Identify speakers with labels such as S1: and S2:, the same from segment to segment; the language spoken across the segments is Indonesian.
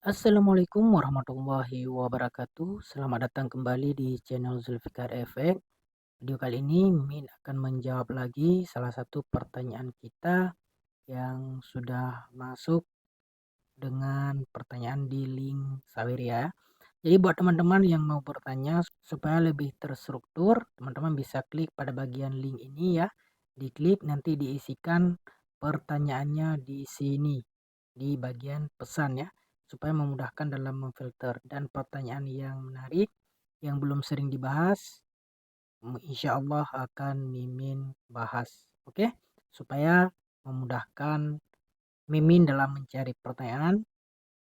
S1: Assalamualaikum warahmatullahi wabarakatuh. Selamat datang kembali di channel Zulfikar Efek. Video kali ini Mimin akan menjawab lagi salah satu pertanyaan kita yang sudah masuk dengan pertanyaan di link Saweria. Jadi buat teman-teman yang mau bertanya supaya lebih terstruktur, teman-teman bisa klik pada bagian link ini ya. Diklik nanti diisikan pertanyaannya di sini di bagian pesan ya, supaya memudahkan dalam memfilter dan pertanyaan yang menarik yang belum sering dibahas insya Allah akan Mimin bahas. Oke, supaya memudahkan Mimin dalam mencari pertanyaan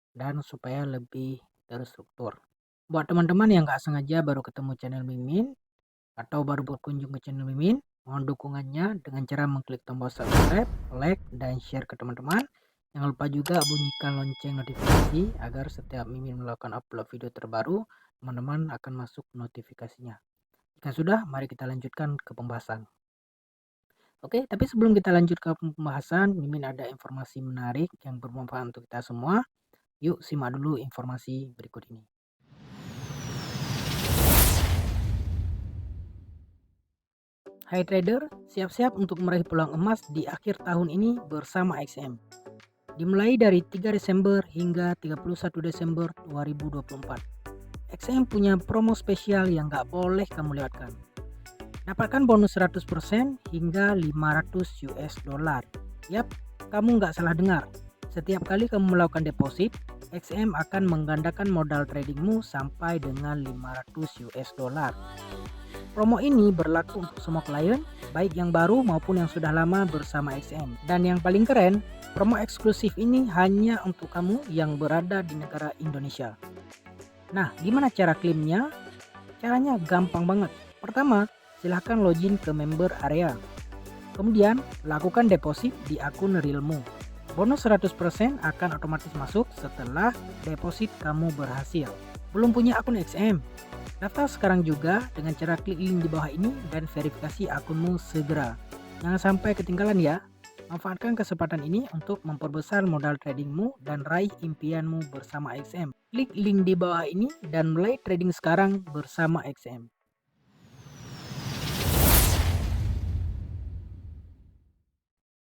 S1: dan supaya lebih terstruktur. Buat teman-teman yang nggak sengaja baru ketemu channel Mimin atau baru berkunjung ke channel Mimin, mohon dukungannya dengan cara mengklik tombol subscribe, like, dan share ke teman-teman. Jangan lupa juga bunyikan lonceng notifikasi agar setiap Mimin melakukan upload video terbaru, teman-teman akan masuk notifikasinya. Jika sudah, mari kita lanjutkan ke pembahasan. Oke, tapi sebelum kita lanjut ke pembahasan, Mimin ada informasi menarik yang bermanfaat untuk kita semua. Yuk simak dulu informasi berikut ini. Hai trader, siap-siap untuk meraih peluang emas di akhir tahun ini bersama XM. Dimulai dari 3 Desember hingga 31 Desember 2024. XM punya promo spesial yang gak boleh kamu lewatkan. Dapatkan bonus 100% hingga 500 US dollar. Yap, kamu gak salah dengar. Setiap kali kamu melakukan deposit, XM akan menggandakan modal tradingmu sampai dengan 500 US dollar. Promo ini berlaku untuk semua klien, baik yang baru maupun yang sudah lama bersama XM. Dan yang paling keren, promo eksklusif ini hanya untuk kamu yang berada di negara Indonesia. Nah, gimana cara klaimnya? Caranya gampang banget. Pertama, silahkan login ke member area. Kemudian, lakukan deposit di akun realmu. Bonus 100% akan otomatis masuk setelah deposit kamu berhasil. Belum punya akun XM? Daftar sekarang juga dengan cara klik link di bawah ini dan verifikasi akunmu segera. Jangan sampai ketinggalan ya. Manfaatkan kesempatan ini untuk memperbesar modal tradingmu dan raih impianmu bersama XM. Klik link di bawah ini dan mulai trading sekarang bersama XM.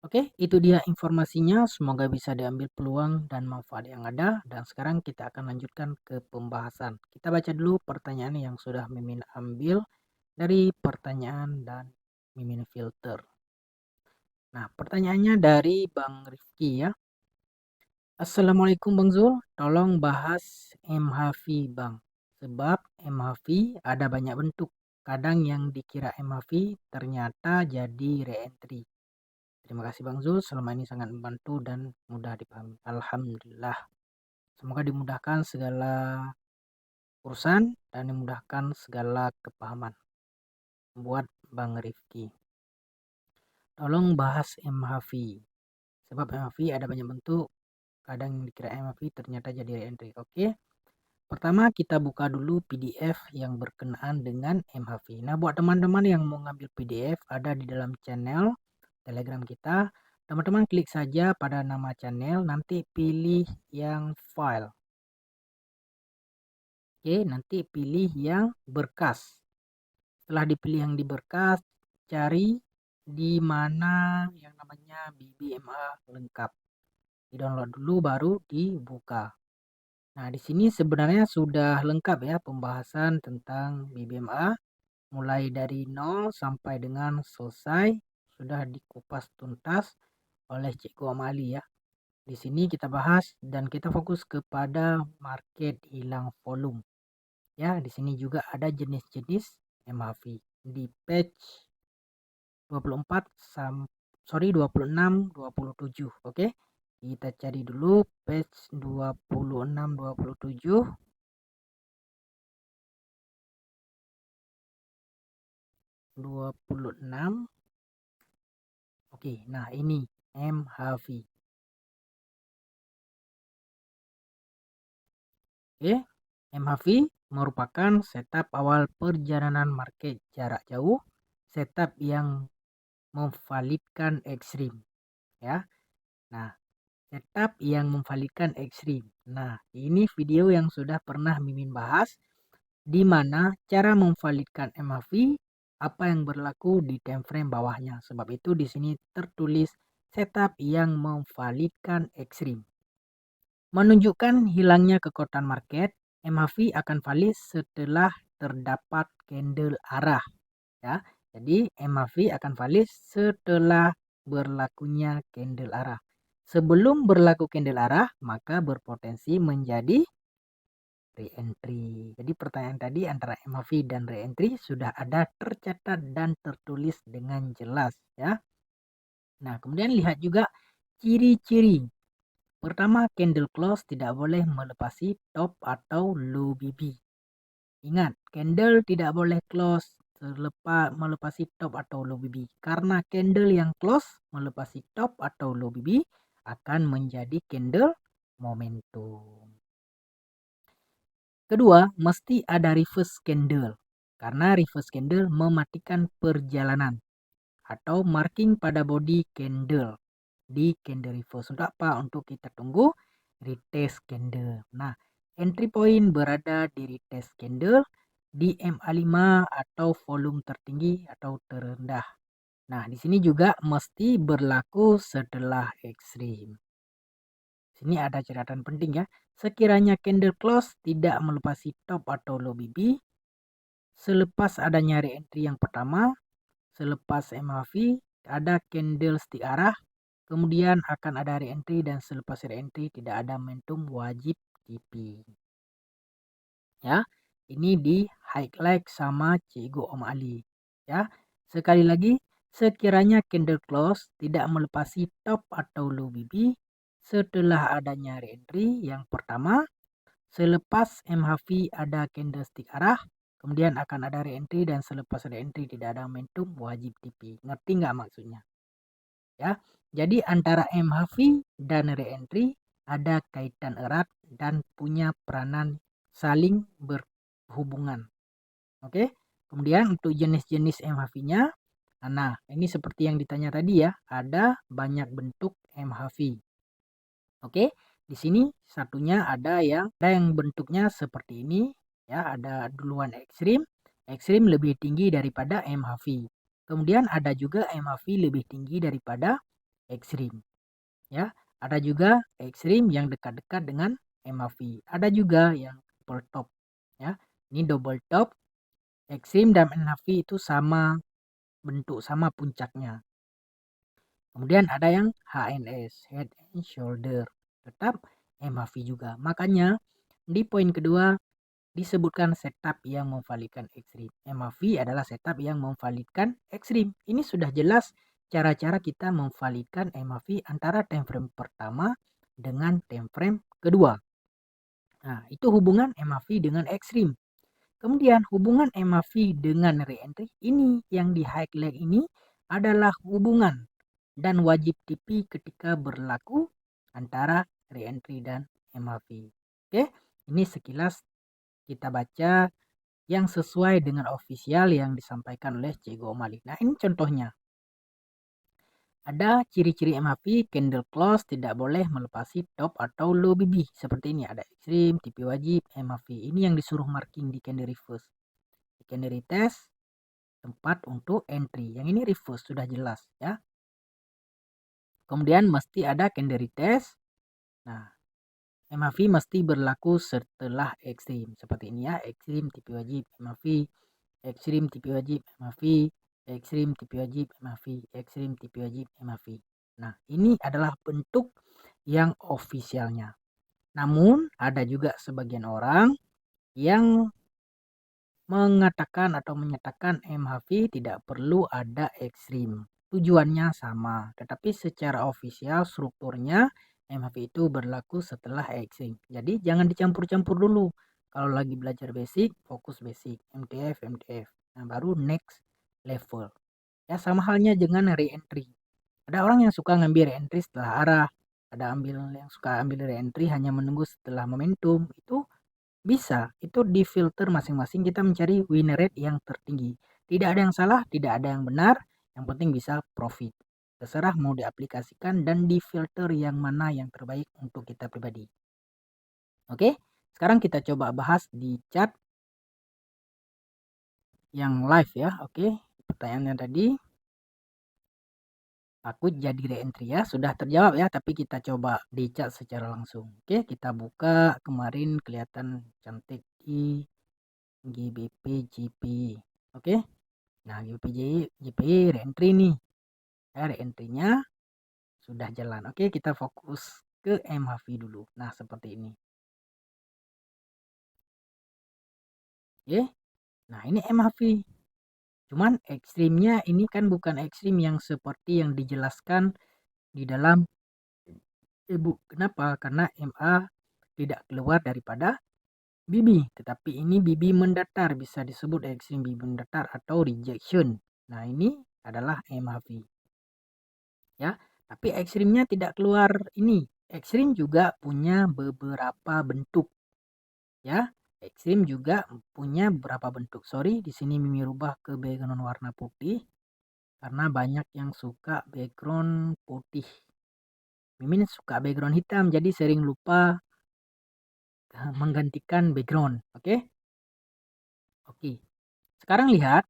S1: Oke, itu dia informasinya. Semoga bisa diambil peluang dan manfaat yang ada. Dan sekarang kita akan lanjutkan ke pembahasan. Kita baca dulu pertanyaan yang sudah Mimin ambil dari pertanyaan dan Mimin filter. Nah, pertanyaannya dari Bang Rifki ya. Assalamualaikum Bang Zul, tolong bahas MHV Bang. Sebab MHV ada banyak bentuk. Kadang yang dikira MHV ternyata jadi re-entry. Terima kasih Bang Zul, selama ini sangat membantu dan mudah dipahami. Alhamdulillah. Semoga dimudahkan segala urusan dan dimudahkan segala kepahaman. Buat Bang Rifki. Tolong bahas MHV. Sebab MHV ada banyak bentuk. Kadang yang dikira MHV ternyata jadi re-entry. Oke. Pertama kita buka dulu PDF yang berkenaan dengan MHV. Nah buat teman-teman yang mau ngambil PDF ada di dalam channel Telegram kita. Teman-teman klik saja pada nama channel, nanti pilih yang file. Oke, nanti pilih yang berkas. Setelah dipilih yang di berkas, cari di mana yang namanya BBMA lengkap. Di-download dulu baru dibuka. Nah, di sini sebenarnya sudah lengkap ya pembahasan tentang BBMA. Mulai dari 0 sampai dengan selesai sudah dikupas tuntas oleh Cikgu Amali ya. Di sini kita bahas dan kita fokus kepada market hilang volume. Ya, di sini juga ada jenis-jenis MHV di page 24 26 27. Oke. Kita cari dulu page 26 27. 26. Oke, nah ini MHV. Oke, MHV merupakan setup awal perjalanan market jarak jauh, setup yang memvalidkan ekstrim ya. Nah, setup yang memvalidkan ekstrim. Nah, ini video yang sudah pernah Mimin bahas, di mana cara memvalidkan MAV, apa yang berlaku di time frame bawahnya. Sebab itu di sini tertulis setup yang memvalidkan ekstrim. Menunjukkan hilangnya kekuatan market, MAV akan valid setelah terdapat candle arah. Ya, jadi MAV akan valid setelah berlakunya candle arah. Sebelum berlaku candle arah, maka berpotensi menjadi re-entry. Jadi pertanyaan tadi antara MAV dan re-entry sudah ada tercatat dan tertulis dengan jelas ya. Nah, kemudian lihat juga ciri-ciri. Pertama, candle close tidak boleh melepasi top atau low BB. Ingat, candle tidak boleh close melepasi top atau low BB. Karena candle yang close melepasi top atau low BB akan menjadi candle momentum. Kedua, mesti ada reverse candle. Karena reverse candle mematikan perjalanan atau marking pada body candle di candle reverse. Untuk apa? Untuk kita tunggu retest candle. Nah, entry point berada di retest candle di MA5 atau volume tertinggi atau terendah. Nah, di sini juga mesti berlaku setelah ekstrim. Sini ada catatan penting ya. Sekiranya candle close tidak melepasi top atau low BB, selepas adanya re-entry yang pertama, selepas MAV, ada candlestick arah, kemudian akan ada re-entry dan selepas re-entry tidak ada momentum, wajib TP. Ya, ini di highlight sama Cikgu Om Ali. Ya, sekali lagi, sekiranya candle close tidak melepasi top atau low BB setelah adanya re-entry yang pertama, selepas MAV ada candlestick arah, kemudian akan ada re-entry dan selepas re-entry tidak ada momentum, wajib TP. Ngerti nggak maksudnya? Ya, jadi antara MAV dan re-entry ada kaitan erat dan punya peranan saling berhubungan. Oke, kemudian untuk jenis-jenis MHV-nya, nah ini seperti yang ditanya tadi ya, ada banyak bentuk MHV. Oke, di sini satunya ada yang bentuknya seperti ini ya, ada duluan ekstrim, ekstrim lebih tinggi daripada MHV. Kemudian ada juga MHV lebih tinggi daripada ekstrim. Ya, ada juga ekstrim yang dekat-dekat dengan MHV. Ada juga yang double top. Ya, ini double top, ekstrim dan MHV itu sama bentuk, sama puncaknya. Kemudian ada yang HNS, head and shoulder, tetap MHV juga. Makanya di poin kedua disebutkan setup yang memvalidkan ekstrim. MHV adalah setup yang memvalidkan ekstrim. Ini sudah jelas cara-cara kita memvalidkan MHV antara time frame pertama dengan time frame kedua. Nah, itu hubungan MHV dengan ekstrim. Kemudian hubungan MHV dengan re-entry ini yang di highlight ini adalah hubungan dan wajib TP ketika berlaku antara re-entry dan MHV. Oke, ini sekilas kita baca yang sesuai dengan official yang disampaikan oleh Cikgu Omali. Nah, ini contohnya. Ada ciri-ciri MHV, candle close tidak boleh melepasi top atau low BB. Seperti ini, ada ekstrim, TP wajib, MHV. Ini yang disuruh marking di candle reverse. Di candle retest, tempat untuk entry. Yang ini reverse, sudah jelas ya. Kemudian mesti ada candle retest. Nah, MHV mesti berlaku setelah ekstrim. Seperti ini ya, ekstrim, TP wajib, MHV, ekstrim, TP wajib, MHV, ekstrim, TP wajib, MHV, ekstrim, TP wajib, MHV. Nah, ini adalah bentuk yang ofisialnya. Namun, ada juga sebagian orang yang mengatakan atau menyatakan MHV tidak perlu ada ekstrim. Tujuannya sama, tetapi secara ofisial strukturnya MHV itu berlaku setelah ekstrim. Jadi jangan dicampur-campur dulu. Kalau lagi belajar basic, fokus basic, MTF, MTF. Nah, baru next level. Ya, sama halnya dengan re-entry. Ada orang yang suka ngambil re-entry setelah arah, ada yang suka ambil re-entry hanya menunggu setelah momentum. Itu bisa, itu di filter masing-masing kita mencari winner rate yang tertinggi. Tidak ada yang salah, tidak ada yang benar, yang penting bisa profit. Terserah mau diaplikasikan dan difilter yang mana yang terbaik untuk kita pribadi. Oke, sekarang kita coba bahas di chat yang live ya. Oke, pertanyaannya tadi, aku jadi reentry ya, sudah terjawab ya, tapi kita coba di chat secara langsung. Oke, kita buka, kemarin kelihatan cantik di GBP GP. Oke, nah GBP GPI reentry nih ya, reentry-nya sudah jalan. Oke, kita fokus ke MHV dulu. Nah, seperti ini. Oke, nah ini MHV. Cuman ekstrimnya ini kan bukan ekstrim yang seperti yang dijelaskan di dalam e-book. Kenapa? Karena MA tidak keluar daripada BB, tetapi ini BB mendatar, bisa disebut ekstrim BB mendatar atau rejection. Nah, ini adalah MHV. Ya, tapi ekstrimnya tidak keluar ini. Ekstrim juga punya beberapa bentuk. Ya, ekstrim juga punya beberapa bentuk. Sorry, di sini Mimi rubah ke background warna putih karena banyak yang suka background putih. Mimin suka background hitam, jadi sering lupa menggantikan background. Oke? Oke. Sekarang lihat,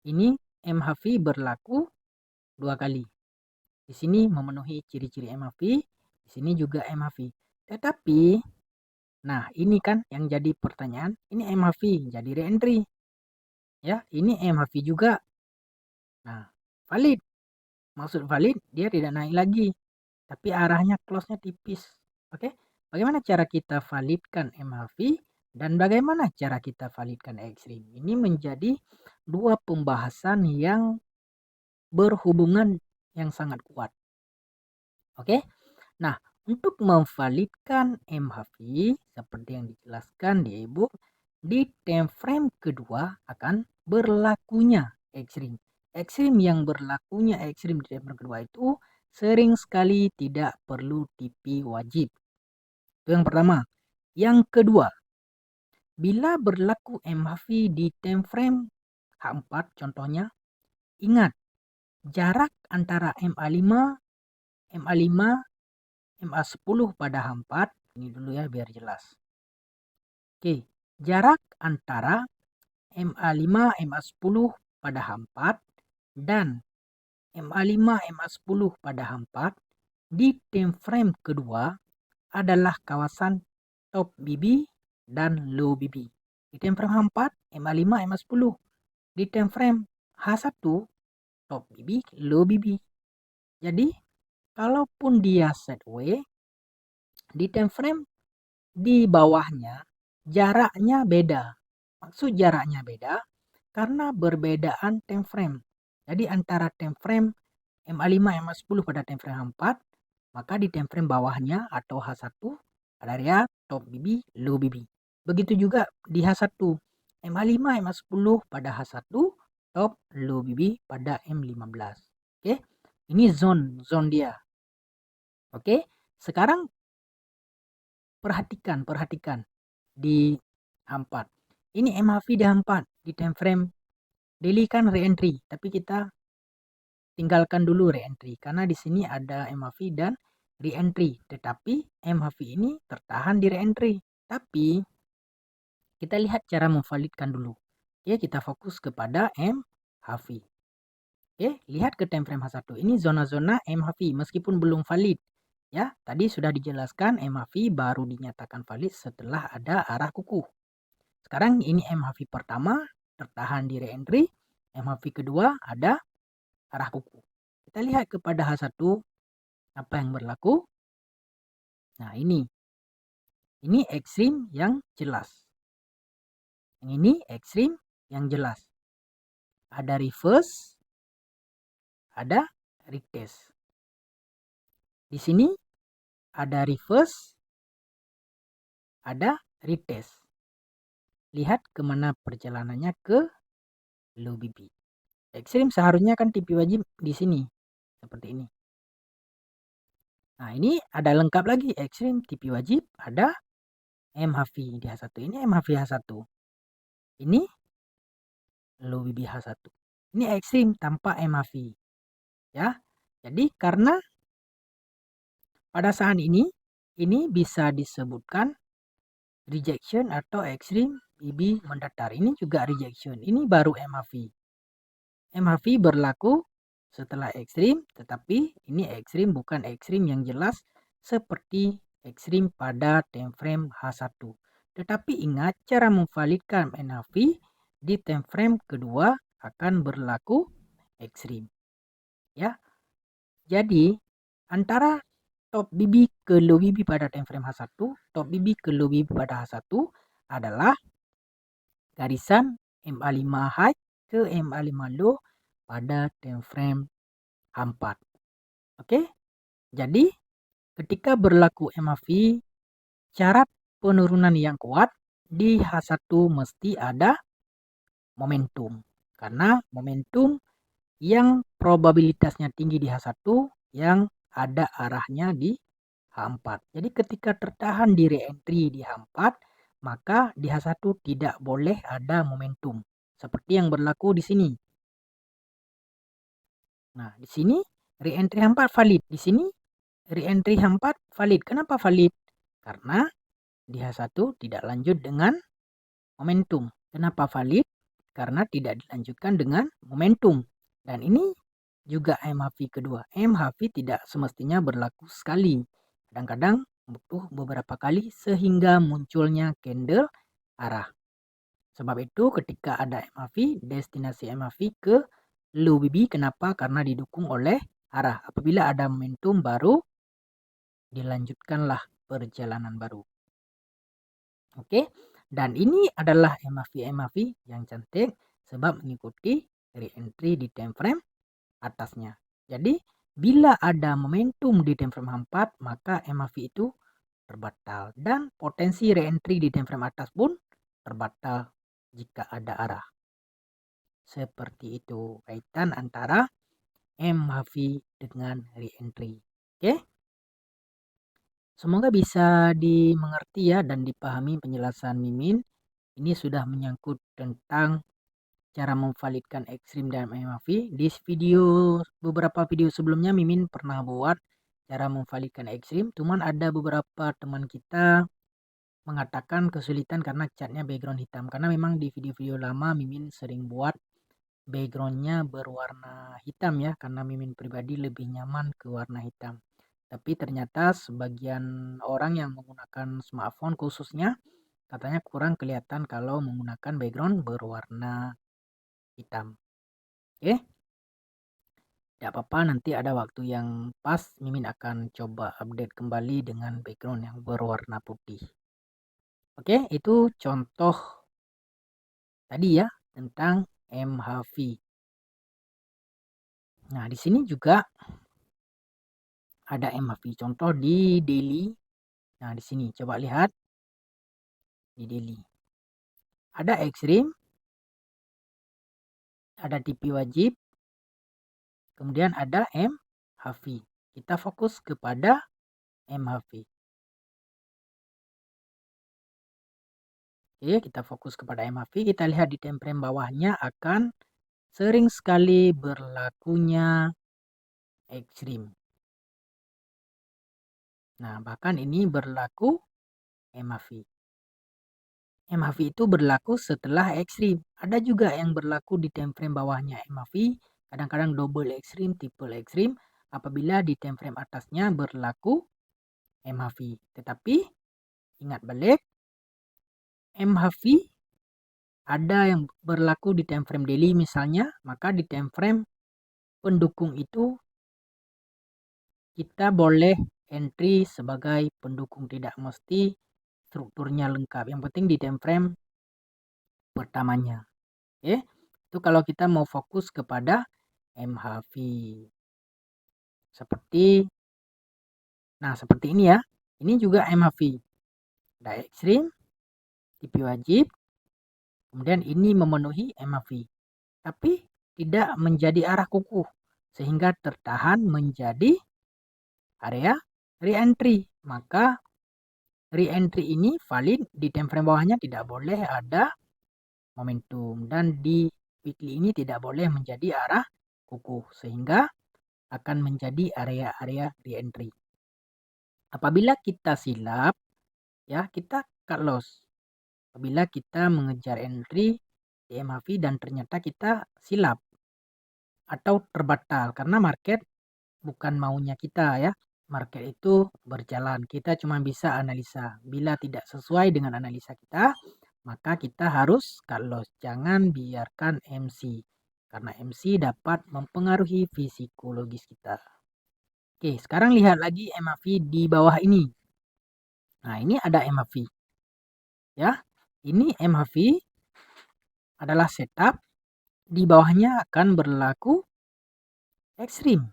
S1: ini MHV berlaku 2 kali. Di sini memenuhi ciri-ciri MHV, di sini juga MHV. Tetapi, nah ini kan yang jadi pertanyaan, ini MHV jadi reentry. Ya, ini MHV juga. Nah, valid. Maksud valid, dia tidak naik lagi. Tapi arahnya close-nya tipis. Oke, bagaimana cara kita validkan MHV dan bagaimana cara kita validkan ekstrim? Ini menjadi dua pembahasan yang berhubungan yang sangat kuat. Oke, nah untuk memvalidkan MHV seperti yang dijelaskan di e-book, di time frame kedua akan berlakunya ekstrim. Ekstrim yang berlakunya ekstrim di time frame kedua itu sering sekali tidak perlu TP wajib. Itu yang pertama. Yang kedua, bila berlaku MHV di time frame H4 contohnya, ingat jarak antara MA5, MA5, MA10 pada H4, ini dulu ya biar jelas. Oke, jarak antara MA5, MA10 pada H4 dan MA5, MA10 pada H4 di time frame kedua adalah kawasan top BB dan low BB. Di time frame H4, MA5, MA10. Di time frame H1, top BB, low BB. Jadi, kalaupun dia sideways, di time frame di bawahnya jaraknya beda. Maksud jaraknya beda karena berbedaan time frame. Jadi antara time frame MA5, MA10 pada time frame H4, maka di time frame bawahnya atau H1 ada area top BB, low BB. Begitu juga di H1, MA5, MA10 pada H1, top low BB pada M15. Oke, ini zone dia. Oke, sekarang perhatikan di H4. Ini MHV di H4 di time frame daily kan reentry, tapi kita tinggalkan dulu reentry karena di sini ada MHV dan reentry, tetapi MHV ini tertahan di reentry. Tapi kita lihat cara memvalidkan dulu. Oke, kita fokus kepada MHV. Oke, lihat ke time frame H1. Ini zona-zona MHV meskipun belum valid. Ya, tadi sudah dijelaskan MHV baru dinyatakan valid setelah ada arah kuku. Sekarang ini MHV pertama tertahan di reentry, MHV kedua ada arah kuku. Kita lihat kepada H1 apa yang berlaku. Nah, ini ekstrim yang jelas. Yang ini ekstrim yang jelas. Ada reverse, ada retest. Di sini ada reverse, ada retest. Lihat kemana perjalanannya ke low BB. Ekstrim seharusnya kan TP wajib di sini. Seperti ini. Nah, ini ada lengkap lagi. Ekstrim, TP wajib, ada MHV di H1. Ini MHV H1. Ini low BB H1. Ini ekstrim tanpa MHV. Ya, Jadi karena pada saat ini bisa disebutkan rejection atau ekstrim BB mendatar. Ini juga rejection. Ini baru MHV. MHV berlaku setelah ekstrim, tetapi ini ekstrim bukan ekstrim yang jelas seperti ekstrim pada time frame H1. Tetapi ingat cara memvalidkan MHV di time frame kedua akan berlaku ekstrim. Ya. Jadi antara top BB ke low BB pada time frame H1, top BB ke low BB pada H1 adalah garisan MA5 high ke MA5 low pada time frame H4. Oke, jadi ketika berlaku MAV, syarat penurunan yang kuat di H1 mesti ada momentum. Karena momentum yang probabilitasnya tinggi di H1 yang ada arahnya di H4. Jadi ketika tertahan di re-entry di H4, maka di H1 tidak boleh ada momentum. Seperti yang berlaku di sini. Nah, di sini re-entry H4 valid. Di sini re-entry H4 valid. Kenapa valid? Karena di H1 tidak lanjut dengan momentum. Kenapa valid? Karena tidak dilanjutkan dengan momentum. Dan ini juga MHV kedua. MHV tidak semestinya berlaku sekali. Kadang-kadang butuh beberapa kali sehingga munculnya candle arah. Sebab itu ketika ada MHV, destinasi MHV ke low BB. Kenapa? Karena didukung oleh arah. Apabila ada momentum baru dilanjutkanlah perjalanan baru. Oke, dan ini adalah MAV yang cantik sebab mengikuti re-entry di time frame atasnya. Jadi bila ada momentum di time frame 4, maka MAV itu terbatal dan potensi re-entry di time frame atas pun terbatal jika ada arah. Seperti itu kaitan antara MAV dengan re-entry. Oke? Semoga bisa dimengerti ya dan dipahami penjelasan Mimin. Ini sudah menyangkut tentang cara memvalidkan ekstrim dan MAV. Di beberapa video sebelumnya Mimin pernah buat cara memvalidkan ekstrim. Cuman ada beberapa teman kita mengatakan kesulitan karena catnya background hitam. Karena memang di video-video lama Mimin sering buat backgroundnya berwarna hitam ya. Karena Mimin pribadi lebih nyaman ke warna hitam. Tapi ternyata sebagian orang yang menggunakan smartphone khususnya katanya kurang kelihatan kalau menggunakan background berwarna hitam. Oke. Tidak apa-apa, nanti ada waktu yang pas Mimin akan coba update kembali dengan background yang berwarna putih. Oke, itu contoh tadi ya tentang MHV. Nah, di sini juga ada MHV contoh di daily. Nah, di sini coba lihat di daily. Ada ekstrim, ada TP wajib, kemudian ada MHV. Kita fokus kepada MHV. Oke, kita fokus kepada MHV. Kita lihat di time frame bawahnya akan sering sekali berlakunya ekstrim. Nah, bahkan ini berlaku MHV. MHV itu berlaku setelah ekstrim. Ada juga yang berlaku di time frame bawahnya MHV, kadang-kadang double ekstrim, triple ekstrim, apabila di time frame atasnya berlaku MHV. Tetapi ingat balik, MHV ada yang berlaku di time frame daily misalnya, maka di time frame pendukung itu kita boleh entry sebagai pendukung, tidak mesti strukturnya lengkap. Yang penting di time frame pertamanya. Oke, itu kalau kita mau fokus kepada MHV. Seperti ini ya. Ini juga MHV. Ada ekstrim, TP wajib, kemudian ini memenuhi MHV. Tapi tidak menjadi arah kukuh sehingga tertahan menjadi area re-entry. Maka re-entry ini valid di time frame bawahnya tidak boleh ada momentum dan di weekly ini tidak boleh menjadi arah kukuh sehingga akan menjadi area-area re-entry. Apabila kita silap, ya kita cut loss. Apabila kita mengejar entry di MACD dan ternyata kita silap atau terbatal karena market bukan maunya kita ya. Market itu berjalan, kita cuma bisa analisa. Bila tidak sesuai dengan analisa kita, maka kita harus cut loss. Jangan biarkan MC, karena MC dapat mempengaruhi psikologis kita. Oke, sekarang lihat lagi MACD di bawah ini. Nah, ini ada MACD. Ya, ini MACD adalah setup. Di bawahnya akan berlaku ekstrim.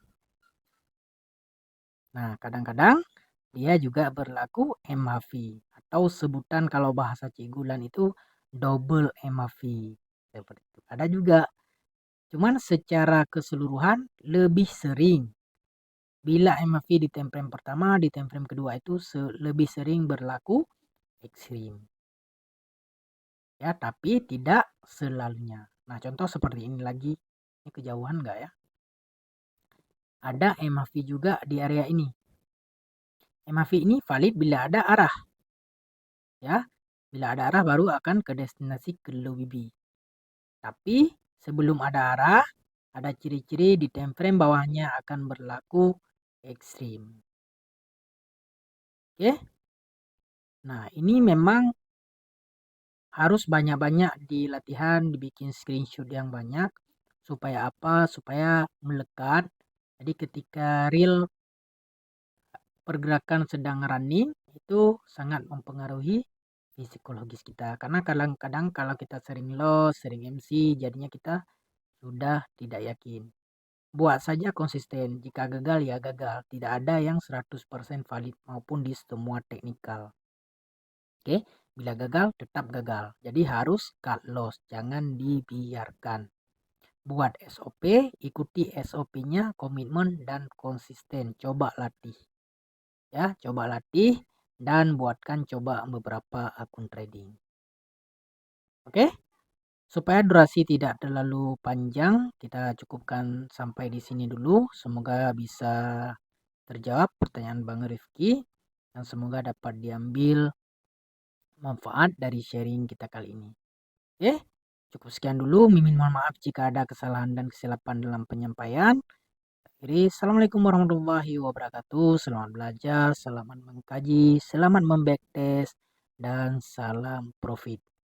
S1: Nah, kadang-kadang dia juga berlaku MACD atau sebutan kalau bahasa Cigulan itu double MACD. Seperti itu. Ada juga. Cuman secara keseluruhan lebih sering bila MACD di time frame pertama, di time frame kedua itu lebih sering berlaku ekstrim. Ya, tapi tidak selalunya. Nah, contoh seperti ini lagi. Ini kejauhan enggak ya? Ada MACD juga di area ini. MACD ini valid bila ada arah. Ya, bila ada arah baru akan ke destinasi ke low BB. Tapi sebelum ada arah, ada ciri-ciri di time frame bawahnya akan berlaku ekstrim. Oke. Nah, ini memang harus banyak-banyak di latihan, dibikin screenshot yang banyak. Supaya apa? Supaya melekat. Jadi ketika real pergerakan sedang running, itu sangat mempengaruhi psikologis kita. Karena kadang-kadang kalau kita sering loss, sering MC, jadinya kita sudah tidak yakin. Buat saja konsisten. Jika gagal ya gagal. Tidak ada yang 100% valid maupun di semua teknikal. Oke, bila gagal tetap gagal. Jadi harus cut loss, jangan dibiarkan. Buat SOP, ikuti SOP-nya, komitmen dan konsisten. Coba latih. Ya, coba latih dan buatkan coba beberapa akun trading. Oke? Supaya durasi tidak terlalu panjang, kita cukupkan sampai di sini dulu. Semoga bisa terjawab pertanyaan Bang Rifki dan semoga dapat diambil manfaat dari sharing kita kali ini. Oke, cukup sekian dulu. Mimin mohon maaf jika ada kesalahan dan kesilapan dalam penyampaian. Akhiri, assalamualaikum warahmatullahi wabarakatuh. Selamat belajar, selamat mengkaji, selamat membacktest, dan salam profit.